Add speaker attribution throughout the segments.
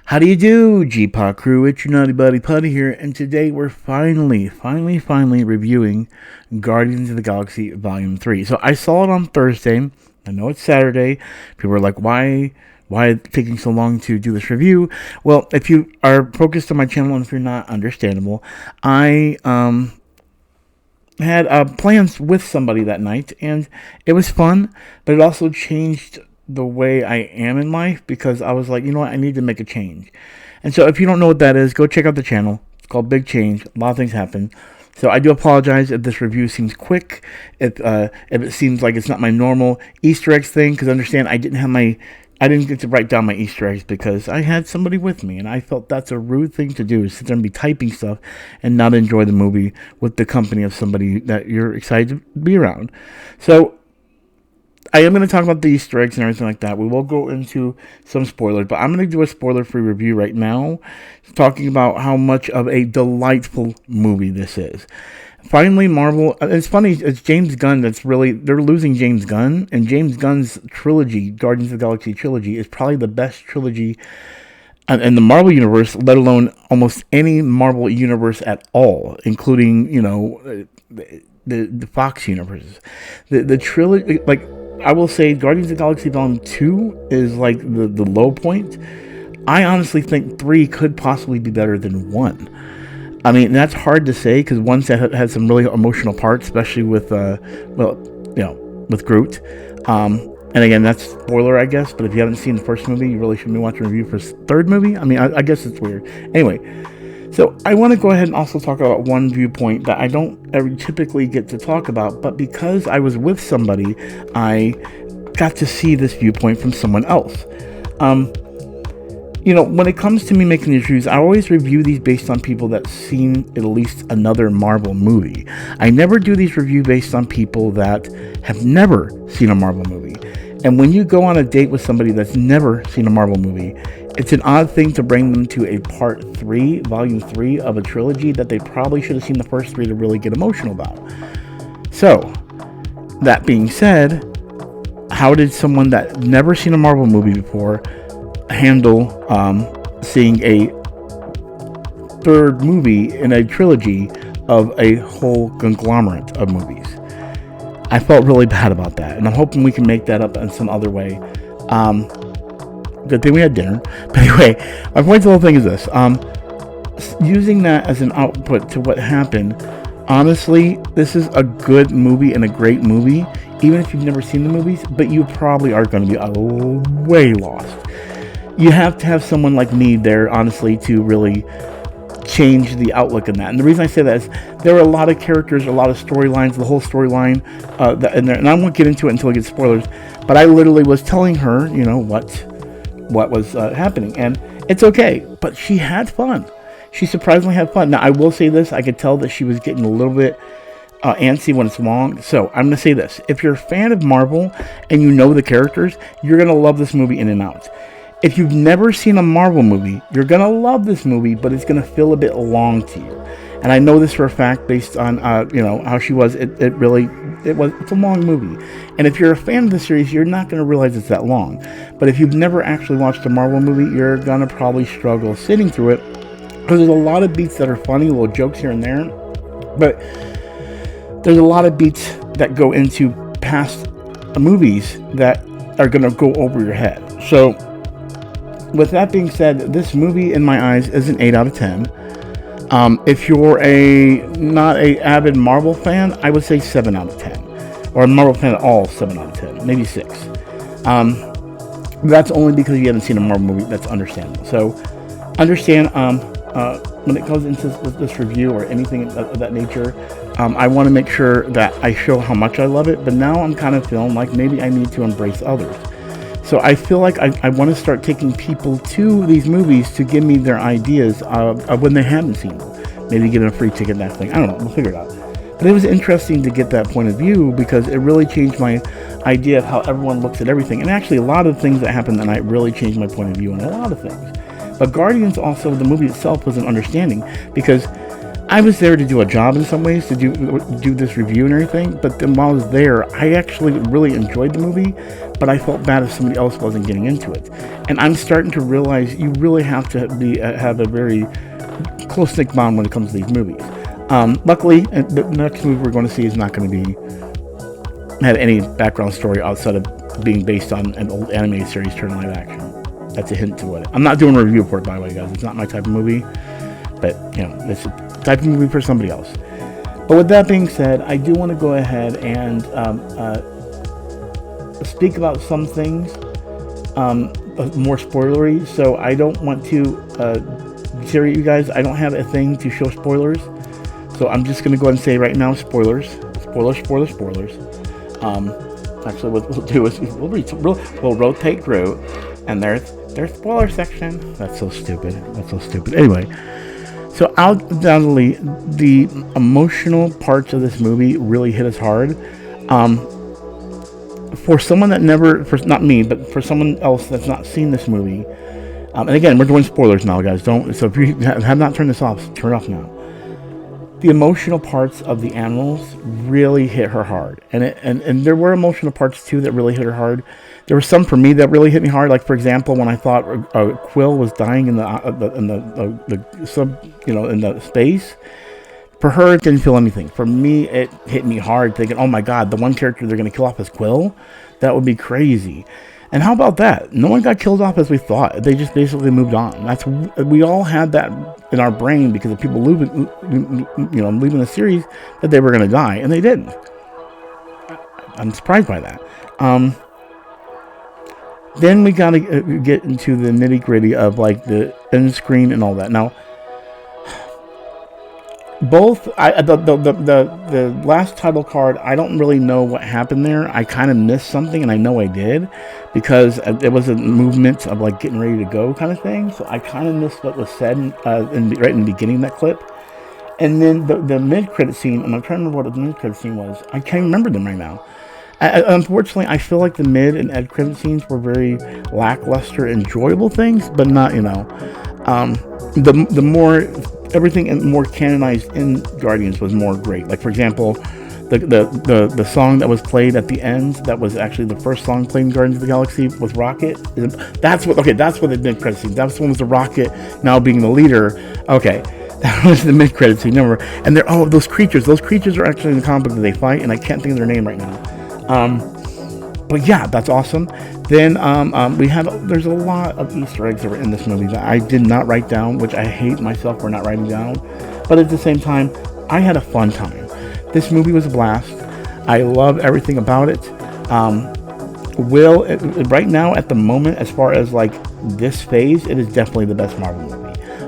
Speaker 1: How do you do, G-Pod crew? It's your naughty buddy Putty here, and today we're finally reviewing Guardians of the Galaxy Volume 3. So I saw it on Thursday. I know it's Saturday. People are like, why taking so long to do this review? Well, if you are focused on my channel and if you're not, understandable. I had plans with somebody that night, and it was fun, but it also changed the way I am in life because I was like, you know what, I need to make a change. And so if you don't know what that is, go check out the channel. It's called Big Change. A lot of things happen. So I do apologize if this review seems quick, if it seems like it's not my normal Easter eggs thing, because understand I didn't get to write down my Easter eggs because I had somebody with me, and I felt that's a rude thing to do, is sit there and be typing stuff and not enjoy the movie with the company of somebody that you're excited to be around. So I am going to talk about the Easter eggs and everything like that. We will go into some spoilers, but I'm going to do a spoiler-free review right now, talking about how much of a delightful movie this is. Finally, Marvel, it's funny, it's James Gunn they're losing James Gunn, and James Gunn's trilogy, Guardians of the Galaxy trilogy, is probably the best trilogy in the Marvel universe, let alone almost any Marvel universe at all, including, the Fox universes. The trilogy, I will say Guardians of the Galaxy Volume 2 is like the low point. I honestly think 3 could possibly be better than 1. I mean, that's hard to say because 1 had some really emotional parts, especially with, with Groot. And again, that's spoiler, I guess, but if you haven't seen the first movie, you really shouldn't be watching a review for the third movie. I mean, I guess it's weird. Anyway, so I want to go ahead and also talk about one viewpoint that I don't ever typically get to talk about, but because I was with somebody, I got to see this viewpoint from someone else. When it comes to me making these reviews, I always review these based on people that's seen at least another Marvel movie. I never do these reviews based on people that have never seen a Marvel movie. And when you go on a date with somebody that's never seen a Marvel movie, it's an odd thing to bring them to a part 3, volume 3 of a trilogy that they probably should have seen the first 3 to really get emotional about. So, that being said, how did someone that never seen a Marvel movie before handle seeing a third movie in a trilogy of a whole conglomerate of movies? I felt really bad about that, and I'm hoping we can make that up in some other way. Good thing we had dinner. But anyway, my point to the whole thing is this. Using that as an output to what happened, honestly, this is a good movie and a great movie, even if you've never seen the movies, but you probably are going to be way lost. You have to have someone like me there, honestly, to really change the outlook in that. And the reason I say that is there are a lot of characters, a lot of storylines, the whole storyline in there, and I won't get into it until I get spoilers, but I literally was telling her, what was happening, and it's okay, but she had fun. She surprisingly had fun. Now, I will say this, I could tell that she was getting a little bit antsy when it's long, so I'm going to say this. If you're a fan of Marvel and you know the characters, you're going to love this movie in and out. If you've never seen a Marvel movie, you're going to love this movie, but it's going to feel a bit long to you. And I know this for a fact based on, how she was. It's a long movie. And if you're a fan of the series, you're not going to realize it's that long. But if you've never actually watched a Marvel movie, you're going to probably struggle sitting through it. Because there's a lot of beats that are funny, little jokes here and there. But there's a lot of beats that go into past movies that are going to go over your head. So, with that being said, this movie, in my eyes, is an 8 out of 10. If you're not a avid Marvel fan, I would say 7 out of 10. Or a Marvel fan at all, 7 out of 10. Maybe 6. That's only because you haven't seen a Marvel movie. That's understandable. So, understand, when it goes into this review or anything of that nature, I want to make sure that I show how much I love it. But now I'm kind of feeling like maybe I need to embrace others. So I feel like I want to start taking people to these movies to give me their ideas of when they haven't seen them. Maybe give them a free ticket, that thing. I don't know. We'll figure it out. But it was interesting to get that point of view because it really changed my idea of how everyone looks at everything. And actually, a lot of things that happened that night really changed my point of view on a lot of things. But Guardians also, the movie itself was an understanding because I was there to do a job in some ways, to do this review and everything, but then while I was there, I actually really enjoyed the movie, but I felt bad if somebody else wasn't getting into it. And I'm starting to realize you really have to have a very close-knit bond when it comes to these movies. Luckily, the next movie we're going to see is not going to have any background story outside of being based on an old anime series turned live action. That's a hint to what I'm not doing a review for it, by the way, guys. It's not my type of movie, but it's a type of movie for somebody else. But with that being said, I do want to go ahead and speak about some things more spoilery. So I don't want to deteriorate you guys. I don't have a thing to show spoilers. So I'm just going to go ahead and say right now, spoilers. Actually, what we'll do is we'll rotate through, and there's spoiler section. That's so stupid. Anyway, so undoubtedly, the emotional parts of this movie really hit us hard. For someone that not me, but for someone else that's not seen this movie, and again, we're doing spoilers now, guys. So if you have not turned this off, turn it off now. The emotional parts of the animals really hit her hard, and there were emotional parts too that really hit her hard. There were some for me that really hit me hard, like for example, when I thought Quill was dying in the space. For her, it didn't feel anything. For me, it hit me hard, thinking, "Oh my God, the one character they're going to kill off is Quill. That would be crazy." And how about that? No one got killed off as we thought. They just basically moved on. We all had that in our brain because of people leaving the series that they were going to die, and they didn't. I'm surprised by that. Then we got to get into the nitty gritty of like the end screen and all that. Now, both the last title card, I don't really know what happened there. I kind of missed something, and I know I did because it was a movement of like getting ready to go kind of thing. So I kind of missed what was said right in the beginning of that clip. And then the mid-credit scene, and I'm trying to remember what the mid-credit scene was. I can't remember them right now. Unfortunately, I feel like the mid and end credit scenes were very lackluster, enjoyable things, but not the more everything and more canonized in Guardians was more great. Like for example, the song that was played at the end, that was actually the first song played in Guardians of the Galaxy with Rocket. That's what the mid credit scene. That was the one with the Rocket now being the leader. Okay. That was the mid credit scene. Remember? And those creatures. Those creatures are actually in the comic book that they fight, and I can't think of their name right now. But yeah, that's awesome. Then there's a lot of Easter eggs that were in this movie that I did not write down, which I hate myself for not writing down. But at the same time, I had a fun time. This movie was a blast. I love everything about it. Right now at the moment, as far as like this phase, it is definitely the best Marvel movie.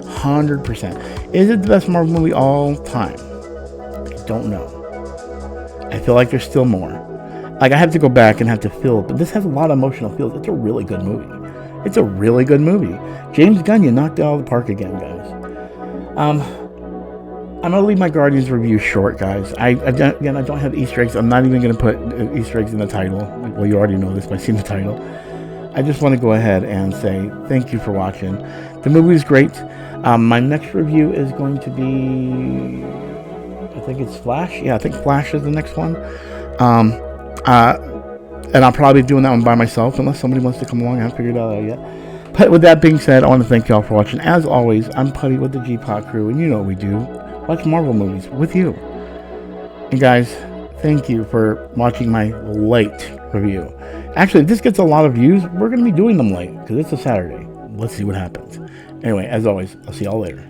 Speaker 1: 100%. Is it the best Marvel movie all time? I don't know. I feel like there's still more. Like, I have to go back and have to feel it, but this has a lot of emotional feels. It's a really good movie. James Gunn, you knocked it out of the park again, guys. I'm going to leave my Guardians review short, guys. I don't have Easter eggs. I'm not even going to put Easter eggs in the title. Well, you already know this by seeing the title. I just want to go ahead and say thank you for watching. The movie is great. My next review is going to be, I think it's Flash. Yeah, I think Flash is the next one. And I'll probably be doing that one by myself unless somebody wants to come along. I haven't figured it out yet. But with that being said, I want to thank y'all for watching. As always, I'm Putty with the G-Pod crew, and you know what we do. Watch Marvel movies with you. And guys, thank you for watching my late review. Actually, if this gets a lot of views, we're going to be doing them late because it's a Saturday. Let's see what happens. Anyway, as always, I'll see y'all later.